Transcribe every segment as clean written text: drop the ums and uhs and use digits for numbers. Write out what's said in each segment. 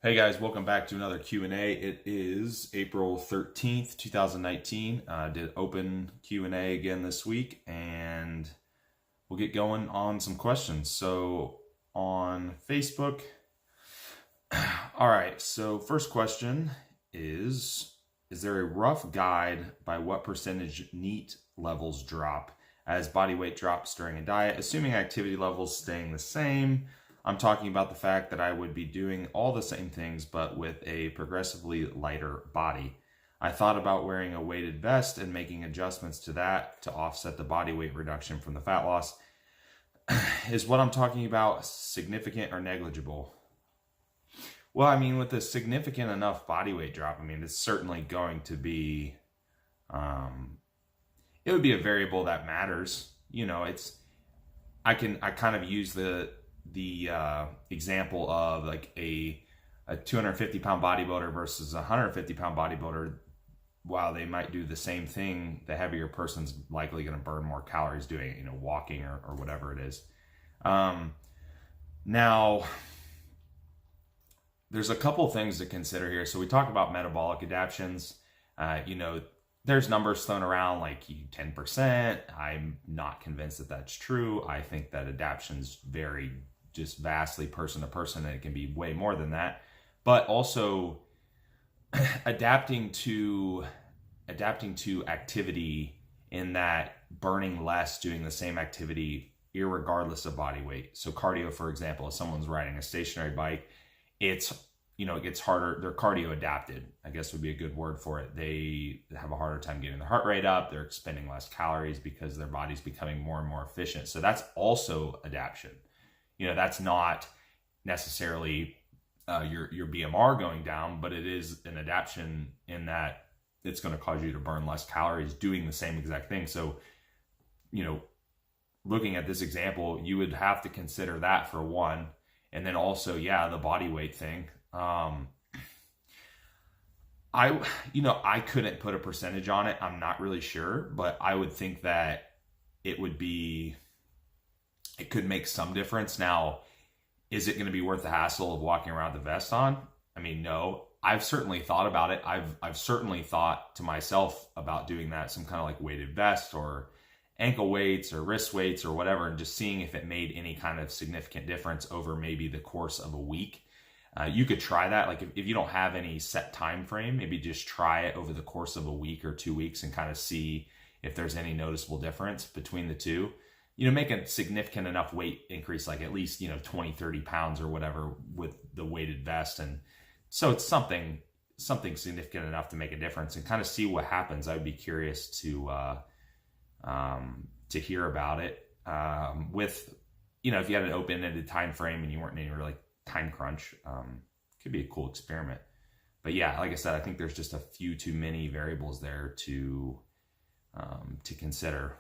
Hey guys, welcome back to another Q&A. It is April 13th, 2019. Did open Q&A again this week, and we'll get going on some questions. So on Facebook, all right, so first question is there a rough guide by what percentage NEAT levels drop as body weight drops during a diet, assuming activity levels staying the same? I'm talking about the fact that I would be doing all the same things, but with a progressively lighter body. I thought about wearing a weighted vest and making adjustments to that to offset the body weight reduction from the fat loss. Is what I'm talking about significant or negligible? Well, I mean, with a significant enough body weight drop, I mean, it's certainly going to be, it would be a variable that matters. You know, I kind of use the example of like a 250 pound bodybuilder versus a 150 pound bodybuilder. While they might do the same thing, the heavier person's likely going to burn more calories doing it, walking or whatever it is. Now, there's a couple things to consider here. So we talk about metabolic adaptations. There's numbers thrown around like 10%. I'm not convinced that that's true. I think that adaptations vary just vastly person to person, and it can be way more than that. But also adapting to activity, in that burning less doing the same activity irregardless of body weight. So cardio, for example, if someone's riding a stationary bike, it gets harder. They're cardio adapted, I guess would be a good word for it. They have a harder time getting the heart rate up. They're expending less calories because their body's becoming more and more efficient. So that's also adaptation. That's not necessarily your BMR going down, but it is an adaptation in that it's going to cause you to burn less calories doing the same exact thing. So, looking at this example, you would have to consider that for one. And then also, the body weight thing. I couldn't put a percentage on it. I'm not really sure, but I would think that it could make some difference. Now, is it going to be worth the hassle of walking around with the vest on? I mean, no. I've certainly thought about it. I've certainly thought to myself about doing that, some kind of like weighted vest or ankle weights or wrist weights or whatever, and just seeing if it made any kind of significant difference over maybe the course of a week. You could try that. Like if you don't have any set time frame, maybe just try it over the course of a week or 2 weeks and kind of see if there's any noticeable difference between the two. Make a significant enough weight increase, like at least, 20, 30 pounds or whatever with the weighted vest. And so it's something significant enough to make a difference and kind of see what happens. I would be curious to hear about it. With, if you had an open-ended time frame and you weren't in any really time crunch, could be a cool experiment. But yeah, like I said, I think there's just a few too many variables there to consider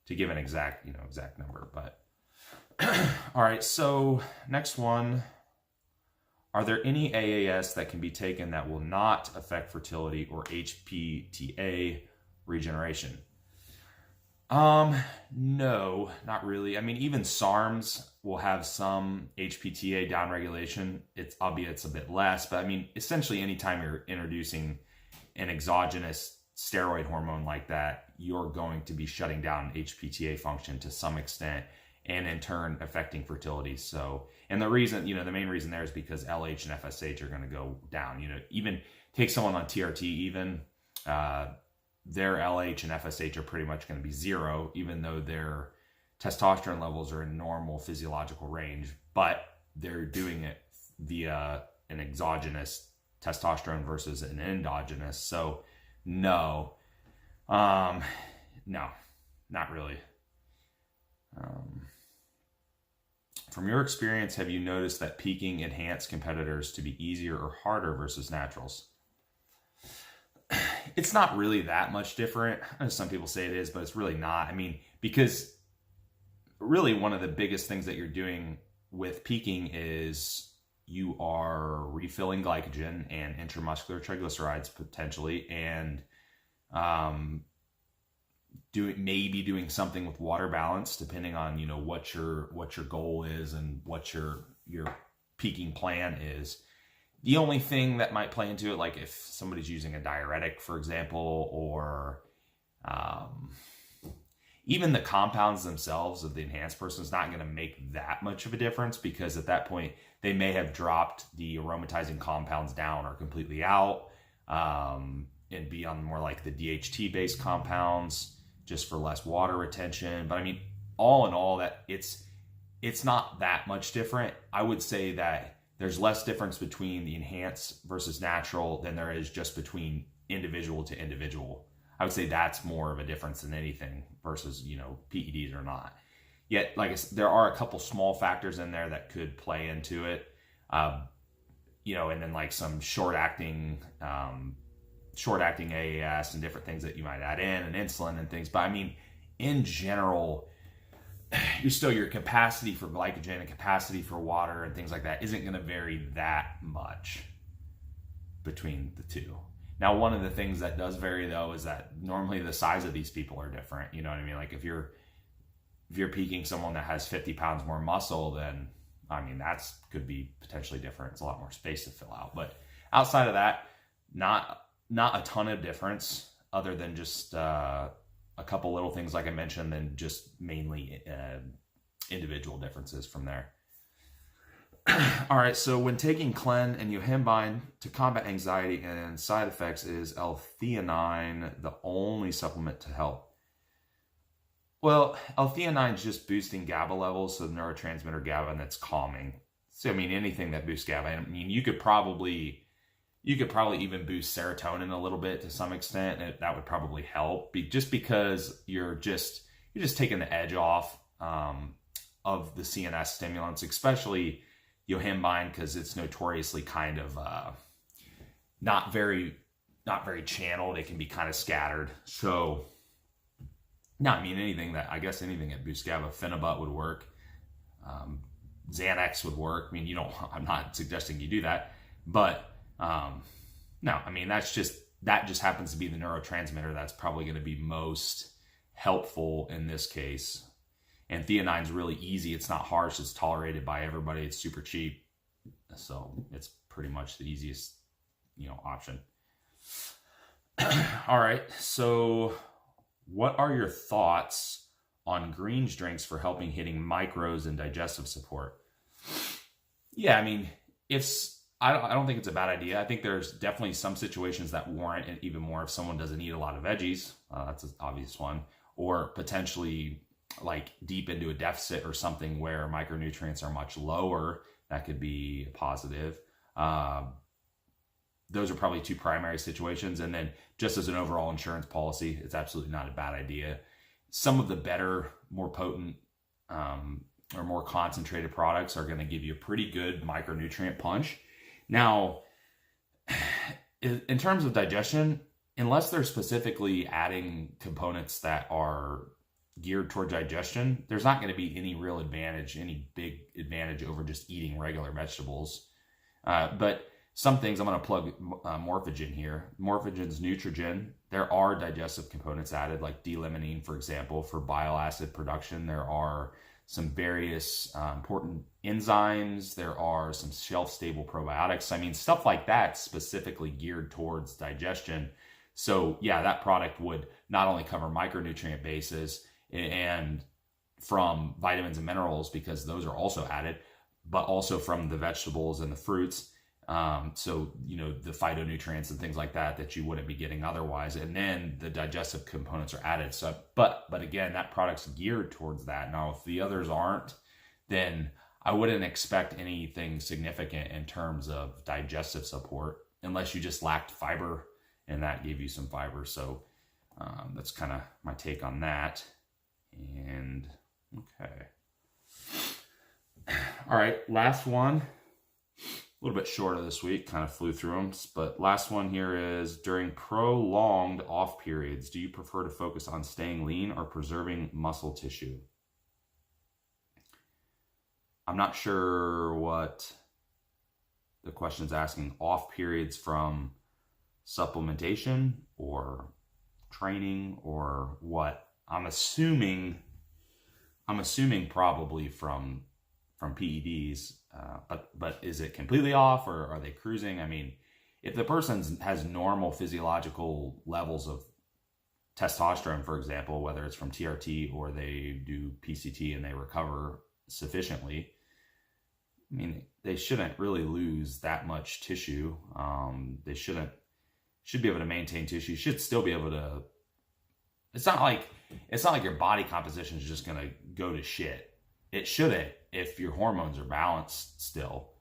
to give an exact number. But all right, so next one. Are there any AAS that can be taken that will not affect fertility or HPTA regeneration? No, not really. I mean, even SARMs will have some HPTA downregulation. Albeit it's a bit less, but I mean, essentially anytime you're introducing an exogenous steroid hormone like that, you're going to be shutting down HPTA function to some extent, and in turn affecting fertility. So, and the reason, the main reason there is because LH and FSH are going to go down. Even take someone on TRT, their LH and FSH are pretty much going to be zero, even though their testosterone levels are in normal physiological range, but they're doing it via an exogenous testosterone versus an endogenous. So no, not really. From your experience, have you noticed that peaking enhanced competitors to be easier or harder versus naturals? It's not really that much different. Some people say it is, but it's really not. I mean, because really one of the biggest things that you're doing with peaking is you are refilling glycogen and intramuscular triglycerides potentially, and doing something with water balance, depending on what your goal is and what your peaking plan is. The only thing that might play into it, like if somebody's using a diuretic, for example, or even the compounds themselves of the enhanced person is not going to make that much of a difference, because at that point they may have dropped the aromatizing compounds down or completely out, and be on more like the DHT based compounds just for less water retention. But I mean, all in all, that it's not that much different. I would say that there's less difference between the enhanced versus natural than there is just between individual to individual. I would say that's more of a difference than anything versus, PEDs or not. Yet, like I said, there are a couple small factors in there that could play into it. And then like some short-acting AAS and different things that you might add in, and insulin and things. But I mean, in general, your capacity for glycogen and capacity for water and things like that isn't going to vary that much between the two. Now, one of the things that does vary though is that normally the size of these people are different. You know what I mean? Like if you're peaking someone that has 50 pounds more muscle, then I mean, that's could be potentially different. It's a lot more space to fill out. But outside of that, not a ton of difference, other than just a couple little things like I mentioned, then just mainly individual differences from there. All right, so when taking clen and yohimbine to combat anxiety and side effects, is L-theanine the only supplement to help? Well, L-theanine is just boosting GABA levels, so the neurotransmitter GABA, and that's calming. So I mean, anything that boosts GABA. I mean, you could probably even boost serotonin a little bit to some extent, and that would probably help. Just because you're just taking the edge off of the CNS stimulants, especially yohimbine, because it's notoriously kind of not very channeled. It can be kind of scattered. So, no, I mean, anything that boosts GABA, Phenibut would work. Xanax would work. I mean, I'm not suggesting you do that, but no, I mean, that just happens to be the neurotransmitter that's probably going to be most helpful in this case. And theanine's really easy. It's not harsh. It's tolerated by everybody. It's super cheap. So it's pretty much the easiest, option. All right. So what are your thoughts on greens drinks for helping hitting micros and digestive support? Yeah, I mean, I don't think it's a bad idea. I think there's definitely some situations that warrant it even more if someone doesn't eat a lot of veggies. That's an obvious one. Or potentially like deep into a deficit or something where micronutrients are much lower. That could be positive. Those are probably two primary situations. And then just as an overall insurance policy, it's absolutely not a bad idea. Some of the better, more potent, or more concentrated products are going to give you a pretty good micronutrient punch. Now, in terms of digestion, unless they're specifically adding components that are geared toward digestion, there's not going to be any real advantage, any big advantage over just eating regular vegetables. But some things, I'm going to plug Morphogen here. Morphogen's Nutrigen. There are digestive components added, like D-limonene, for example, for bile acid production. There are some various important enzymes. There are some shelf-stable probiotics. I mean, stuff like that specifically geared towards digestion. So yeah, that product would not only cover micronutrient bases and from vitamins and minerals, because those are also added, but also from the vegetables and the fruits. So, the phytonutrients and things like that you wouldn't be getting otherwise. And then the digestive components are added. So, but again, that product's geared towards that. Now, if the others aren't, then I wouldn't expect anything significant in terms of digestive support unless you just lacked fiber and that gave you some fiber. So, that's kind of my take on that. And okay. All right. Last one. A little bit shorter this week, kind of flew through them, but last one here is, during prolonged off periods, do you prefer to focus on staying lean or preserving muscle tissue? I'm not sure what the question is asking. Off periods from supplementation or training or what? I'm assuming probably from from PEDs, but is it completely off, or are they cruising? I mean, if the person has normal physiological levels of testosterone, for example, whether it's from TRT or they do PCT and they recover sufficiently, I mean, they shouldn't really lose that much tissue. They should be able to maintain tissue. Should still be able to. It's not like your body composition is just gonna go to shit. It shouldn't if your hormones are balanced still.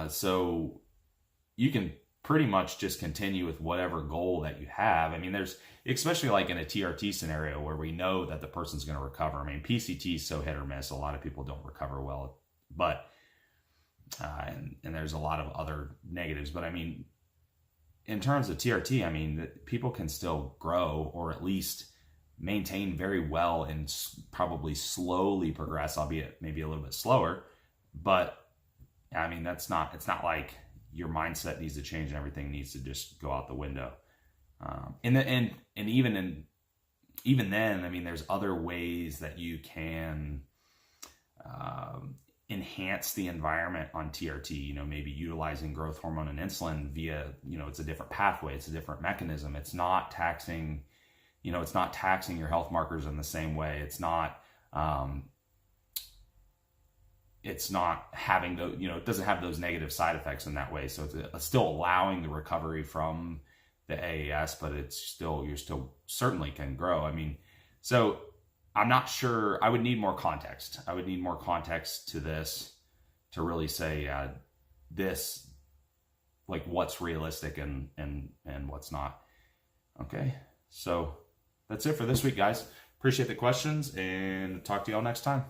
So you can pretty much just continue with whatever goal that you have. I mean, there's, especially like in a TRT scenario where we know that the person's going to recover. I mean, PCT is so hit or miss. A lot of people don't recover well, but and there's a lot of other negatives. But I mean, in terms of TRT, I mean, people can still grow, or at least maintain very well, and probably slowly progress, albeit maybe a little bit slower. But I mean, it's not like your mindset needs to change and everything needs to just go out the window. And even then, I mean, there's other ways that you can enhance the environment on TRT. You know, maybe utilizing growth hormone and insulin via, you know, it's a different pathway, it's a different mechanism. It's not taxing, you know, it's not taxing your health markers in the same way. It's not having the, you know, it doesn't have those negative side effects in that way. So it's still allowing the recovery from the AAS, but it's still, you're still certainly can grow. I mean, so I'm not sure. I would need more context. I would need more context to this to really say this, like what's realistic and what's not. Okay, so that's it for this week, guys. Appreciate the questions, and talk to y'all next time.